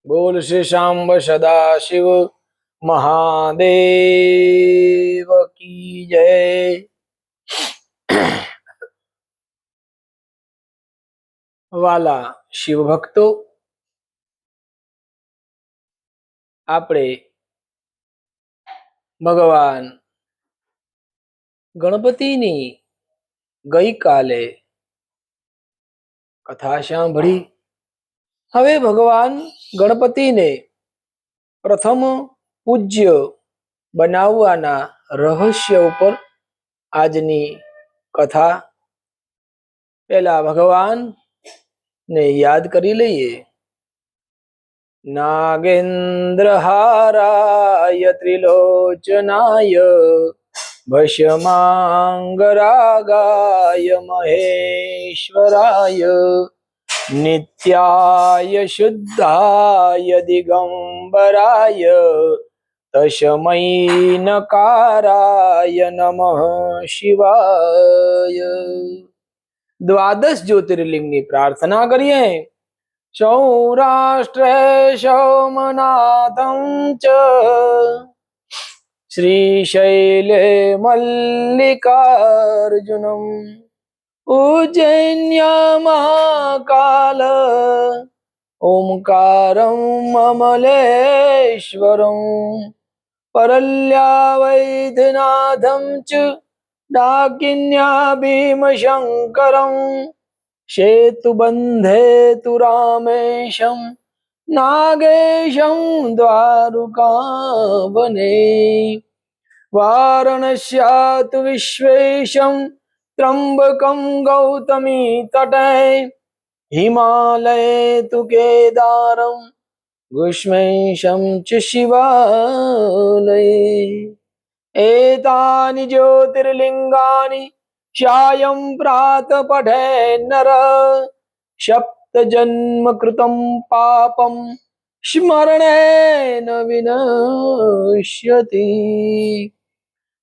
बोल श्री शाम्ब सदा शिव महादेव की जय। वाला शिव भक्तो, આપણે ભગવાન ગણપતિની ગઈકાલે કથા સાંભળી. હવે ભગવાન ગણપતિને પ્રથમ પૂજ્ય બનાવવાના રહસ્ય ઉપર આજની કથા. પહેલા ભગવાન ને યાદ કરી લઈએ. नागेन्द्र हाराय त्रिलोचनाय भस्मांगरागाय महेश्वराय नित्याय शुद्धाय दिगंबराय तस्मै नकाराय नमः शिवाय. द्वादश ज्योतिर्लिंगની प्रार्थना કરીએ. सौराष्ट्रे सोमनाथं च श्रीशैले मल्लिकार्जुनम् उज्जैन्या महाकाल ओंकारं ममलेश्वरं परल्या वैद्यनाथं च डाकिन्या भीमशंकरं सेतुबन्धे तु रामेशं नागेशं द्वारकावने वाराणस्या तु विश्वेशं त्र्यम्बकं गौतमी तटे हिमालये तु केदारं गुष्मेशं च शिवालये. एतानि ज्योतिर्लिङ्गानि चायं प्रातः पठे नर सप्तजन्म कृतं पापं स्मरणेन विनश्यति.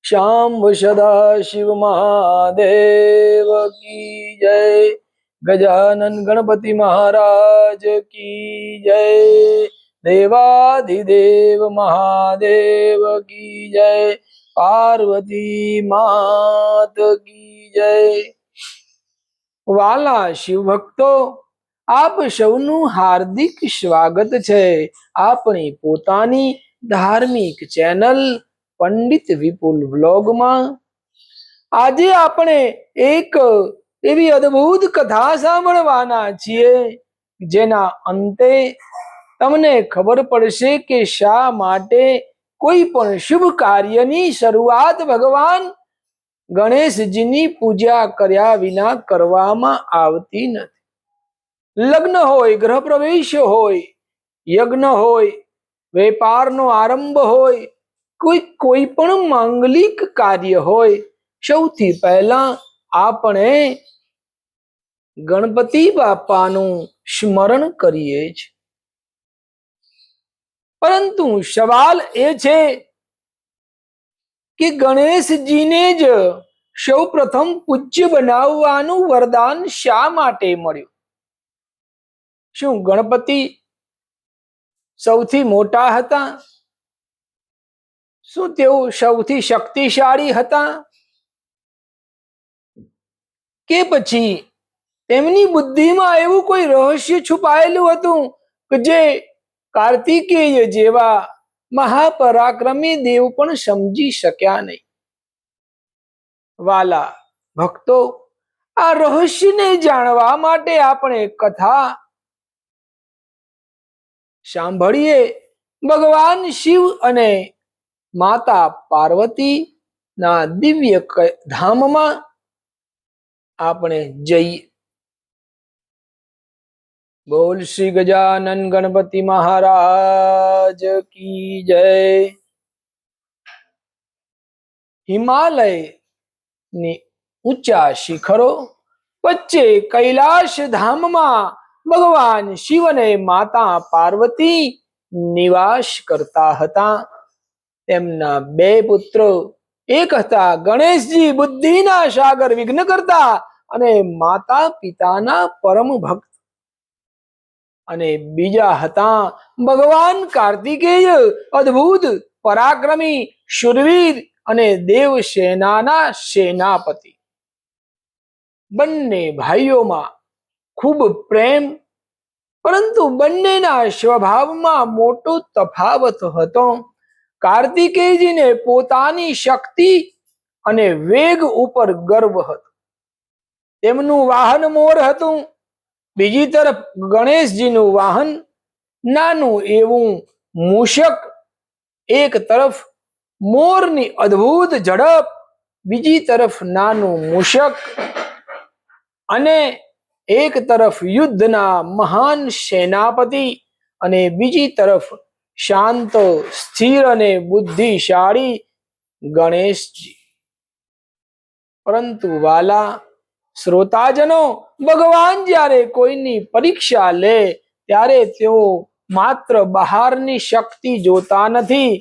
शाम्ब सदा शिव महादेव की जय. गजानन गणपति महाराज की जय. देवाधिदेव महादेव की जय. पार्वती मात की जय. વાલા શિવ ભક્તો, આપ સૌનું હાર્દિક સ્વાગત છે આપણી પોતાની ધાર્મિક ચેનલ પંડિત વિપુલ વ્લોગમાં. આજે આપણે એક એવી અદ્ભુત કથા સાંભળવાના છીએ જેના અંતે તમને ખબર પડશે કે શા માટે કોઈ પણ શુભ કાર્યની શરૂઆત ભગવાન ગણેશજીની પૂજા કર્યા વિના કરવામાં આવતી નથી. લગ્ન હોય, ગૃહ પ્રવેશ હોય, યજ્ઞ હોય, વેપારનો આરંભ હોય, કોઈ પણ માંગલિક કાર્ય હોય, સૌથી પહેલા આપણે ગણપતિ બાપાનું સ્મરણ કરીએ છીએ. પરંતુ સવાલ એ છે કે ગણેશજીને જ સૌ પ્રથમ પૂજ્ય બનાવવાનું વરદાન શા માટે મળ્યું? શું ગણપતિ સૌથી મોટા હતા? શું તેઓ સૌથી શક્તિશાળી હતા? કે પછી તેમની બુદ્ધિમાં એવું કોઈ રહસ્ય છુપાયેલું હતું કે જે કાર્તિકેય જેવા મહાપરાક્રમી દેવ પણ સમજી શક્યા નહીં? વાલા ભક્તો, આ રહસ્યને જાણવા માટે આપણે કથા સાંભળીએ. ભગવાન શિવ અને માતા પાર્વતી ના દિવ્ય ધામમાં આપણે જઈએ. બોલ શ્રી ગજાનન ગણપતિ મહારાજ કી જય. હિમાલયની ઊંચા શિખરો વચ્ચે કૈલાશ ધામમાં ભગવાન શિવ અને માતા પાર્વતી નિવાસ કરતા હતા. તેમના બે પુત્રો, એક હતા ગણેશજી બુદ્ધિના સાગર વિઘ્ન કરતા અને માતા પિતાના પરમ ભક્ત. અને બીજા હતા ભગવાન કાર્તિકેય, અદ્ભુત પરાક્રમી શૂરવીર અને દેવ સેનાના સેનાપતિ. બંને ભાઈઓમાં ખૂબ પ્રેમ, પરંતુ બંનેના સ્વભાવમાં મોટો તફાવત હતો. કાર્તિકેયજીને પોતાની શક્તિ અને વેગ ઉપર ગર્વ હતો. તેમનું વાહન મોર હતું. બીજી તરફ ગણેશજીનું વાહન નાનું એવું મૂષક. એક તરફ મોરની અદ્ભુત ઝડપ, બીજી તરફ નાનું મૂષક, અને એક તરફ યુદ્ધના મહાન સેનાપતિ અને બીજી તરફ શાંત, સ્થિર અને બુદ્ધિશાળી ગણેશજી. પરંતુ વાલા શ્રોતાજનો, ભગવાન જ્યારે કોઈની પરીક્ષા લે ત્યારે તેઓ માત્ર બહારની શક્તિ જોતા નથી.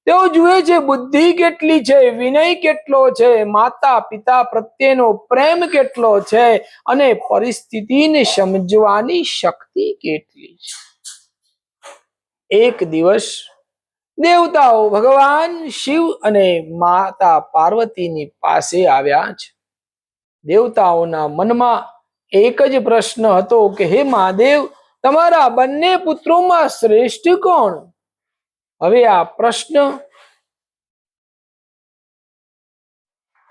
તેઓ જુએ છે બુદ્ધિ કેટલી છે, વિનય કેટલો છે, માતા પિતા પ્રત્યેનો પ્રેમ કેટલો છે, અને પરિસ્થિતિને સમજવાની શક્તિ કેટલી છે. એક દિવસ દેવતાઓ ભગવાન શિવ અને માતા પાર્વતીની પાસે આવ્યા છે. દેવતાઓના મનમાં એક જ પ્રશ્ન હતો કે હે મહાદેવ, તમારા બંને પુત્રોમાં શ્રેષ્ઠ કોણ? હવે આ પ્રશ્ન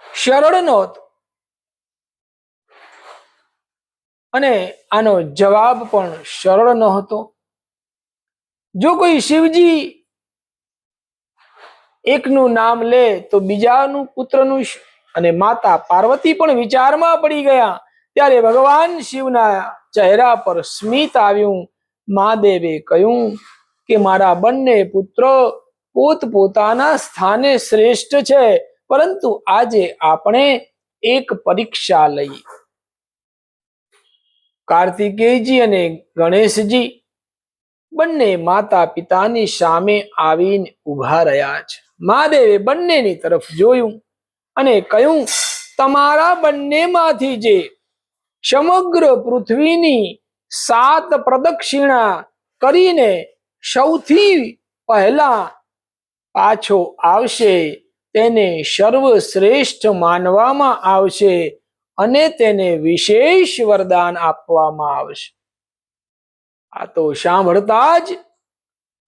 સરળ નહોતો અને આનો જવાબ પણ સરળ નહોતો. જો કોઈ શિવજી એકનું નામ લે તો બીજાનું પુત્રનું, અને માતા પાર્વતી પણ વિચારમાં પડી ગયા. ત્યારે ભગવાન શિવના ચહેરા પર સ્મિત આવ્યું. મહાદેવે કહ્યું કે મારા બંને પુત્ર પોતપોતાના સ્થાને શ્રેષ્ઠ છે, પરંતુ આજે આપણે એક પરીક્ષા લઈએ. કાર્તિકેયજી અને ગણેશજી બંને માતા પિતાની સામે આવીને ઉભા રહ્યા છે. મહાદેવે બંનેની તરફ જોયું અને કહ્યું, તમારા બંનેમાંથી જે સમગ્ર પૃથ્વીની 7 પ્રદક્ષિણા કરીને સૌથી પહેલા પાછો આવશે તેને સર્વશ્રેષ્ઠ માનવામાં આવશે અને તેને વિશેષ વરદાન આપવામાં આવશે. આ તો સાંભળતા જ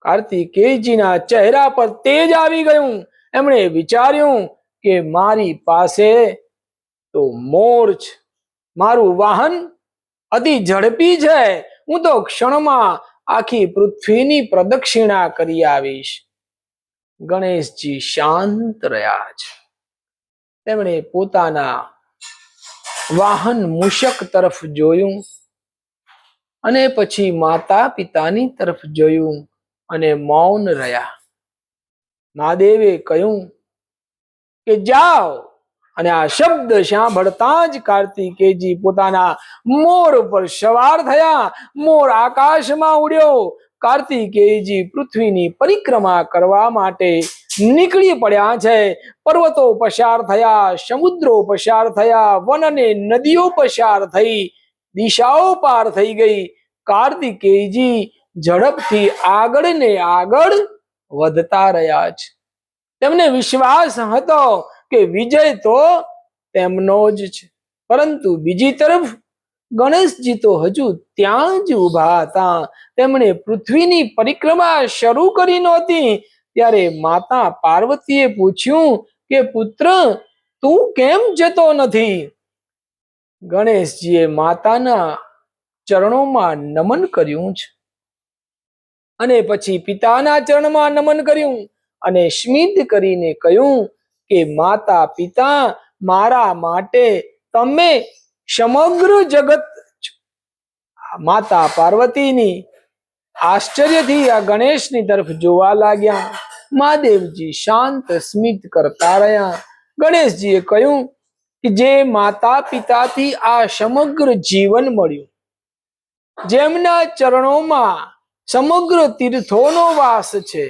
કાર્તિકેયજીના ચહેરા પર તેજ આવી ગયું. એમણે વિચાર્યું કે મારી પાસે તો મોર છે, મારું વાહન અતિ ઝડપી છે, હું તો ક્ષણમાં આખી પૃથ્વીની પ્રદક્ષિણા કરી આવીશ. ગણેશજી શાંત રહ્યા છે. તેમણે પોતાના વાહન મૂષક તરફ જોયું અને પછી માતા પિતાની તરફ જોયું અને મૌન રહ્યા. મહાદેવે કહ્યું કે જાઓ. અને આ શબ્દ સાંભળતા જ કાર્તિકેયજી પોતાના મોર પર સવાર થયા. મોર આકાશમાં ઉડ્યો. કાર્તિકેયજી પૃથ્વીની પરિક્રમા કરવા માટે નીકળી પડ્યા છે. પર્વતો પસાર થયા, સમુદ્રો પસાર થયા, વન અને નદીઓ પસાર થઈ, દિશાઓ પાર થઈ ગઈ. કાર્તિકેયજી ઝડપથી આગળ ને આગળ વધતા રહ્યા છે. તેમને વિશ્વાસ હતો કે વિજય તો તેમનો જ છે. પરંતુ બીજી તરફ ગણેશજી તો હજુ ત્યાં જ ઊભા હતા. તેમણે પૃથ્વીની પરિક્રમા શરૂ કરી નહોતી ત્યારે માતા પાર્વતીએ પૂછ્યું કે પુત્ર, તું કેમ જતો નથી? ગણેશજીએ માતાના ચરણોમાં નમન કર્યું છે અને પછી પિતાના ચરણમાં નમન કર્યું અને સ્મિત કરીને કહ્યું કે માતા પિતા, મારા માટે તમે સમગ્ર જગત. માતા પાર્વતીની આશ્ચર્યથી આ ગણેશની તરફ જોવા લાગ્યા. મહાદેવજી શાંત સ્મિત કરતા રહ્યા. ગણેશજીએ કહ્યું કે જે માતા પિતાથી આ સમગ્ર જીવન મળ્યું, જેમના ચરણોમાં સમગ્ર તીર્થોનો વાસ છે,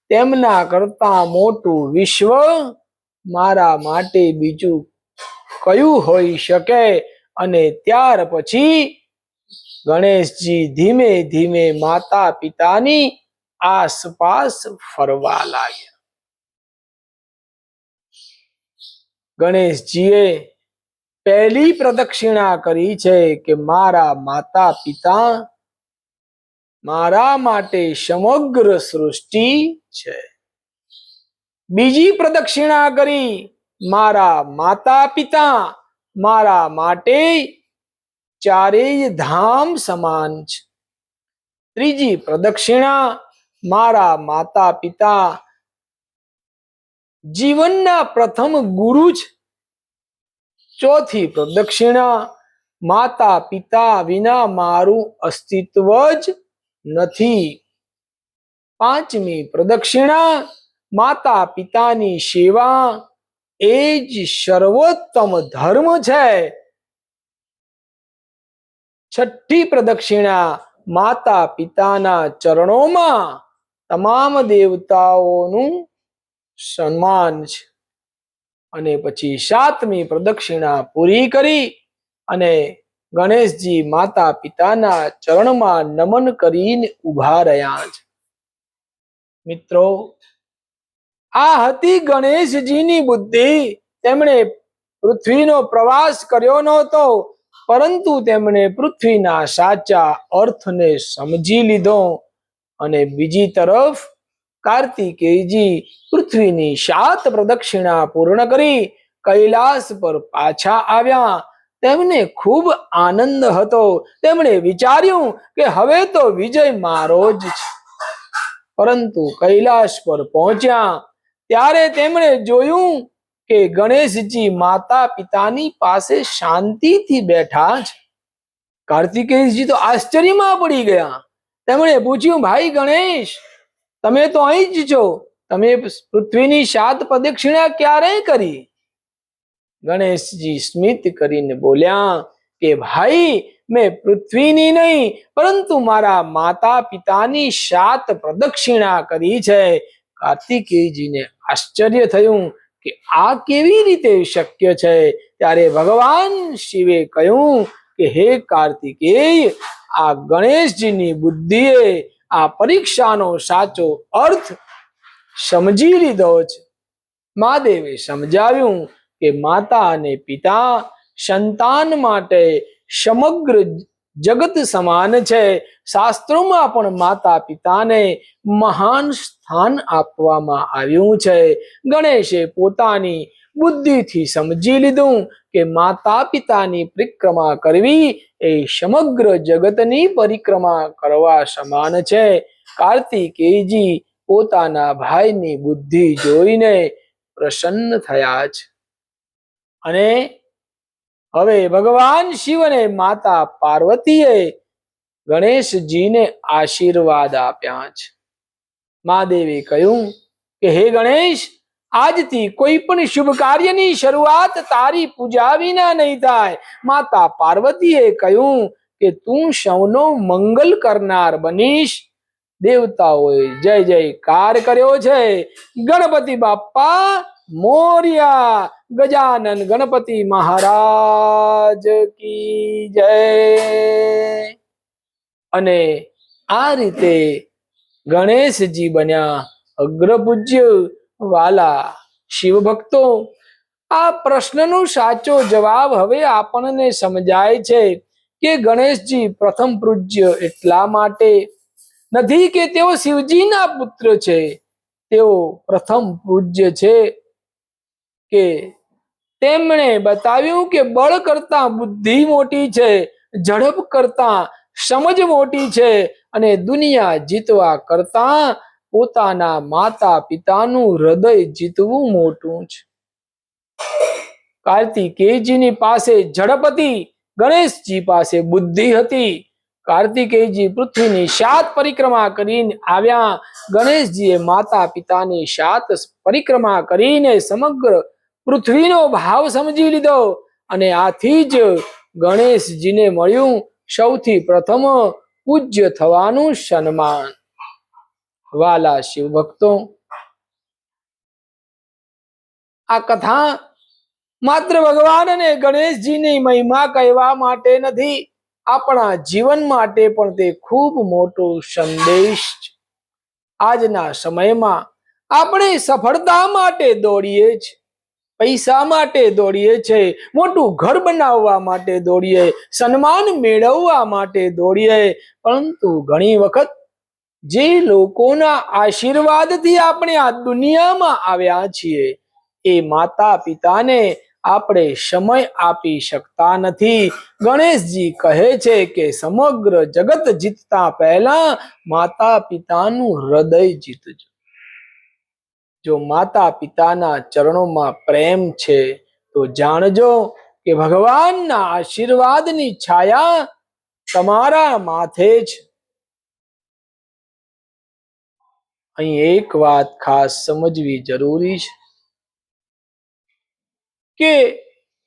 તેમના કરતા મોટું વિશ્વ મારા માટે બીજું કયું હોઈ શકે? અને ત્યાર પછી ગણેશજી ધીમે ધીમે માતા પિતાની આસપાસ ફરવા લાગ્યા. ગણેશજીએ પહેલી પ્રદક્ષિણા કરી છે કે મારા માતા પિતા મારા માટે સમગ્ર સૃષ્ટિ છે. બીજી પ્રદક્ષિણા કરી, મારા માતા પિતા મારા માટે ચારેય ધામ સમાન છે. ત્રીજી પ્રદક્ષિણા, મારા માતા પિતા જીવનના પ્રથમ ગુરુ છે. ચોથી પ્રદક્ષિણા, માતા પિતા વિના મારું અસ્તિત્વ જ નથી. પાંચમી પ્રદક્ષિણા, માતા પિતાની સેવા એ જ સર્વોત્તમ ધર્મ છે. છઠ્ઠી પ્રદક્ષિણા, માતા પિતાના ચરણોમાં તમામ દેવતાઓનું સન્માન છે. અને પછી સાતમી પ્રદક્ષિણા પૂરી કરી અને ગણેશજી માતા પિતાના ચરણમાં નમન કરીને ઉભા રહ્યા છે. મિત્રો, આ હતી ગણેશજીની બુદ્ધિ. તેમણે પૃથ્વીનો પ્રવાસ કર્યો નહોતો, પરંતુ તેમણે પૃથ્વીના સાચા અર્થને સમજી લીધો. અને બીજી તરફ કાર્તિકેયજી પૃથ્વીની 7 પ્રદક્ષિણા પૂર્ણ કરી કૈલાસ પર પાછા આવ્યા. તેમને ખૂબ આનંદ હતો. તેમણે વિચાર્યું કે હવે તો વિજય મારો જ છે. પરંતુ કૈલાસ પર પહોંચ્યા ત્યારે તેમણે જોયું કે ગણેશજી માતા પિતાની પાસે શાંતિથી બેઠા છે. કાર્તિકેયજી તો આશ્ચર્યમાં પડી ગયા. તેમણે પૂછ્યું, ભાઈ ગણેશ, તમે તો અહીં જ છો, તમે પૃથ્વીની 7 પ્રદક્ષિણા ક્યારે કરી? ગણેશજી સ્મિત કરીને બોલ્યા કે ભાઈ, મેં પૃથ્વીની નહીં પરંતુ મારા માતા પિતાની 7 પ્રદક્ષિણા કરી છે. કાર્તિકેયજીને આશ્ચર્ય થયું કે આ કેવી રીતે શક્ય છે. ત્યારે ભગવાન શિવે કહ્યું કે હે કાર્તિકેય, આ ગણેશજીની બુદ્ધિએ આ પરીક્ષાનો સાચો અર્થ સમજી લીધો છે. મહાદેવે સમજાવ્યું કે માતા અને પિતા સંતાન માટે સમગ્ર જગત સમાન છે. શાસ્ત્રોમાં પણ માતા પિતાને મહાન સ્થાન આપવામાં આવ્યું છે. ગણેશે પોતાની બુદ્ધિથી સમજી લીધું કે માતા પિતાની પરિક્રમા કરવી એ સમગ્ર જગતની પરિક્રમા કરવા સમાન છે. કાર્તિકેયજી પોતાના ભાઈની બુદ્ધિ જોઈને પ્રસન્ન થયા છે. અને હવે ભગવાન શિવ અને માતા પાર્વતીએ ગણેશજીને આશીર્વાદ આપ્યા છે. મહાદેવે કહ્યું કે હે ગણેશ, આજથી કોઈ પણ શુભ કાર્યની શરૂઆત તારી પૂજા વિના નહીં થાય. માતા પાર્વતીએ કહ્યું કે તું સૌનો મંગલ કરનાર બનીશ. દેવતાઓએ જય જયકાર કર્યો છે. ગણપતિ બાપ્પા મોર્યા. ગજાનન ગણપતિ મહારાજ કી જય. અને આ રીતે ગણેશજી બન્યા અગ્રપૂજ્ય. વાલા શિવ ભક્તો, આ પ્રશ્નનો સાચો જવાબ હવે આપણને સમજાય છે કે ગણેશજી પ્રથમ પૂજ્ય એટલા માટે નથી કે તેઓ શિવજીના પુત્ર છે. તેઓ પ્રથમ પૂજ્ય છે કે તેમણે બતાવ્યું કે બળ કરતા બુદ્ધિ મોટી છે, ઝડપ કરતા સમજ મોટી છે અને દુનિયા જીતવા કરતા પોતાના માતા પિતાનું હૃદય જીતવું મોટું છે. કાર્તિકેયજીની પાસે ઝડપ હતી, ગણેશજી પાસે બુદ્ધિ હતી. કાર્તિકેયજી પૃથ્વીની 7 પરિક્રમા કરીને આવ્યા. ગણેશજીએ માતા પિતાની 7 પરિક્રમા કરીને સમગ્ર પૃથ્વીનો ભાવ સમજી લીધો. અને આથી જ ગણેશજીને મળ્યું સૌથી પ્રથમ પૂજ્ય થવાનું સન્માન. વાલા શિવ ભક્તો, આ કથા માત્ર ભગવાન અને ગણેશજીની મહિમા કહેવા માટે નથી, આપણા જીવન માટે પણ તે ખૂબ મોટો સંદેશ છે. આજના સમયમાં આપણે સફળતા માટે દોડીએ છીએ, પૈસા માટે દોડીએ છીએ, મોટું ઘર બનાવવા માટે દોડીએ, સન્માન મેળવવા માટે દોડીએ, પરંતુ ઘણી વખત જે લોકોના આશીર્વાદથી આપણે આ દુનિયામાં આવ્યા છીએ એ માતા પિતાને આપણે સમય આપી શકતા નથી. ગણેશજી કહે છે કે સમગ્ર જગત જીતતા પહેલા માતા પિતાનું હૃદય જીતજો. જો માતા પિતાના ચરણોમાં પ્રેમ છે તો જાણજો કે ભગવાનના આશીર્વાદની છાયા તમારા માથે છે. અહીં એક વાત ખાસ સમજવી જરૂરી છે કે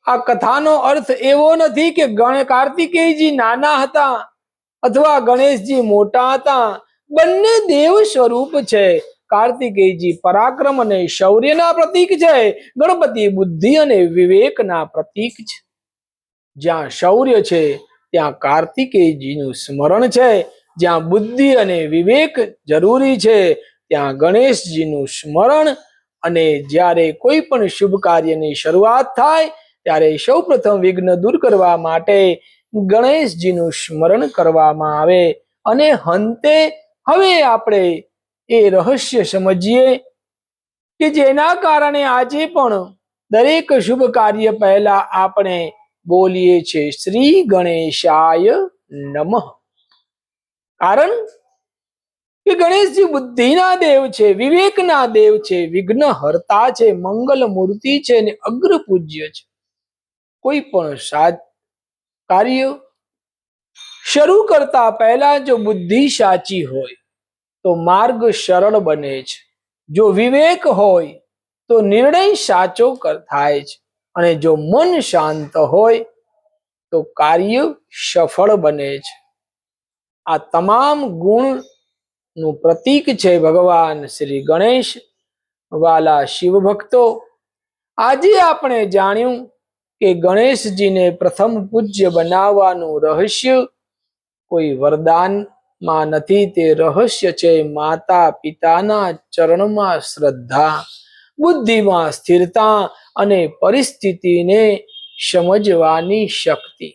આ કથાનો અર્થ એવો નથી કે કાર્તિકેયજી નાના હતા અથવા ગણેશજી મોટા હતા. બંને દેવ સ્વરૂપ છે. કાર્તિકેયજી પરાક્રમ અને શૌર્યના પ્રતીક છે. ગણપતિ બુદ્ધિ અને વિવેકના પ્રતીક છે. જ્યાં શૌર્ય છે ત્યાં કાર્તિકેયજીનું સ્મરણ છે. જ્યાં બુદ્ધિ અને વિવેક જરૂરી છે ત્યાં ગણેશજીનું સ્મરણ. અને જ્યારે કોઈ પણ શુભ કાર્યની શરૂઆત થાય ત્યારે સૌપ્રથમ વિઘ્ન દૂર કરવા માટે ગણેશજીનું સ્મરણ કરવામાં આવે. અને અંતે હવે આપણે એ રહસ્ય સમજીએ કે જેના કારણે આજે પણ દરેક શુભ કાર્ય પહેલા આપણે બોલીએ છીએ શ્રી ગણેશાય નમઃ. કારણ કે ગણેશજી બુદ્ધિના દેવ છે, વિવેકના દેવ છે, વિઘ્ન હર્તા છે, મંગલ મૂર્તિ છે અને અગ્ર પૂજ્ય છે. કોઈ પણ કાર્ય શરૂ કરતા પહેલા જો બુદ્ધિ સાચી હોય તો માર્ગ સરળ બને છે. જો વિવેક હોય તો નિર્ણય સાચો થાય છે. અને જો મન શાંત હોય તો કાર્ય સફળ બને છે. આ તમામ ગુણ નું પ્રતીક છે ભગવાન શ્રી ગણેશ. વાલા શિવ ભક્તો, આજે આપણે જાણ્યું કે ગણેશજીને પ્રથમ પૂજ્ય બનાવવાનું રહસ્ય કોઈ વરદાનમાં નથી. તે રહસ્ય છે માતા પિતાના ચરણમાં શ્રદ્ધા, બુદ્ધિમાં સ્થિરતા અને પરિસ્થિતિને સમજવાની શક્તિ.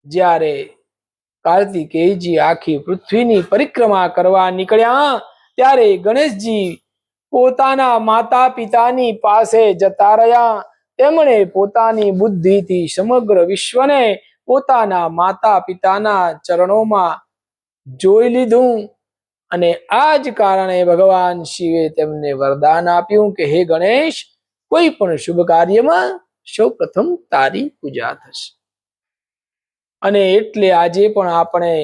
જ્યારે કાર્તિકેયજી આખી પૃથ્વીની પરિક્રમા કરવા નીકળ્યા ત્યારે ગણેશજી પોતાના માતા પિતાની પાસે જતા રહ્યા. તેમણે પોતાની બુદ્ધિથી સમગ્ર વિશ્વને પોતાના માતા પિતાના ચરણોમાં જોઈ લીધું. અને આ જ કારણે ભગવાન શિવે તેમને વરદાન આપ્યું કે હે ગણેશ, કોઈ પણ શુભ કાર્યમાં સૌ પ્રથમ તારી પૂજા થશે. અને એટલે આજે પણ આપણે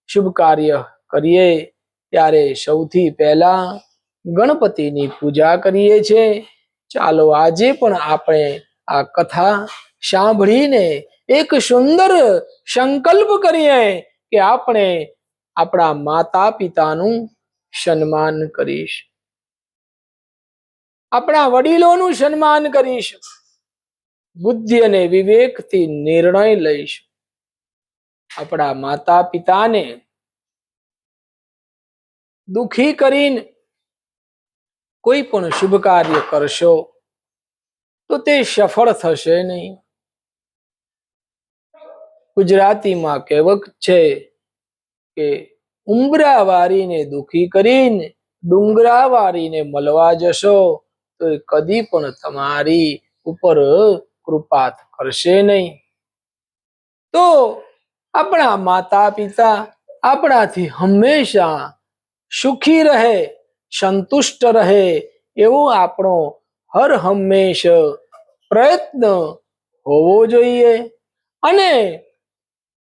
શુભ કાર્ય કરીએ ત્યારે સૌથી પહેલા ગણપતિની પૂજા કરીએ છીએ. ચાલો આજે પણ આપણે આ કથા સાંભળીને એક સુંદર સંકલ્પ કરીએ કે આપણે આપણા માતા પિતાનું સન્માન કરીશું, આપણા વડીલોનું સન્માન કરીશું, બુદ્ધિ અને વિવેકથી નિર્ણય લઈશું. આપણા માતા પિતાને દુખી કરીને કોઈ પણ શુભ કાર્ય કરશો તો તે સફળ થશે નહીં. ગુજરાતીમાં કહેવત છે કે ઉંબરા વારીને દુખી કરીને ડુંગરા વારીને મળવા જશો તો એ કદી પણ તમારી ઉપર કૃપા કરશે નહીં. તો આપણા માતા પિતા આપણાથી હંમેશા સુખી રહે, સંતુષ્ટ રહે એવો આપણો હર હંમેશ પ્રયત્ન હોવો જોઈએ. અને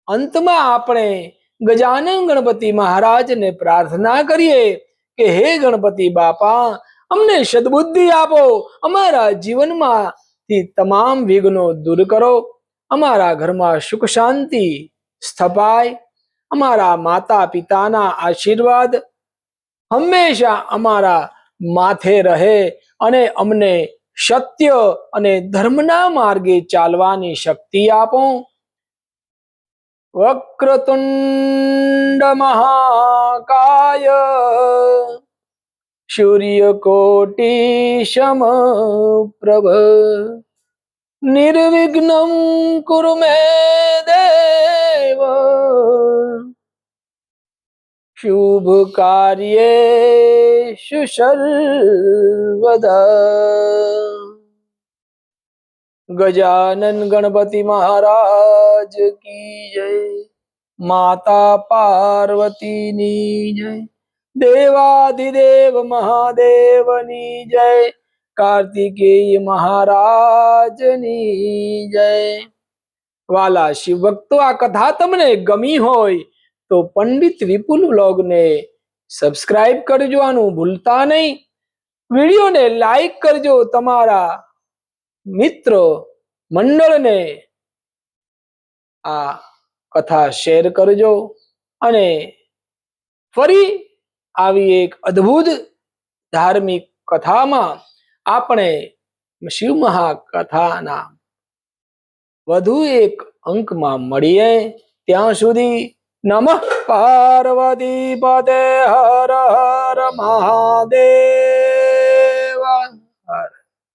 અંતમાં આપણે ગજાનન ગણપતિ મહારાજને પ્રાર્થના કરીએ કે હે ગણપતિ બાપા, અમને સદબુદ્ધિ આપો, અમારા જીવનમાંથી તમામ વિઘ્નો દૂર કરો, અમારા ઘરમાં સુખ શાંતિ સ્થપાય, અમારા માતા પિતાના આશીર્વાદ હંમેશા અમારા માથે રહે અને અમને સત્ય અને ધર્મના માર્ગે ચાલવાની શક્તિ આપો. વક્રતુંડ મહાકાય સૂર્યકોટી સમપ્રભ નિર્વિઘ્નમ કુરુ મે દેવ શુભ કાર્યેષુ સર્વદા. ગજાનન ગણપતિ મહારાજ કી જય. માતા પાર્વતીની જય. દેવાધિદેવ મહાદેવની જય. કાર્તિકેય મહારાજની જય. વાલા શિવ ભક્તો, આ કથા તમને ગમી હોય તો પંડિત વિપુલ વ્લોગને સબસ્ક્રાઇબ કરવાનું ભૂલતા નહીં. વિડીયોને લાઈક કરજો, તમારા મિત્રો મંડળને આ કથા શેર કરજો. અને ફરી આવી એક અદ્ભુત ધાર્મિક કથામાં આપણે શિવ મહાકથાના વધુ એક અંકમાં મળીએ. ત્યાં સુધી નમઃ પાર્વતી પતે હર હર મહાદેવ.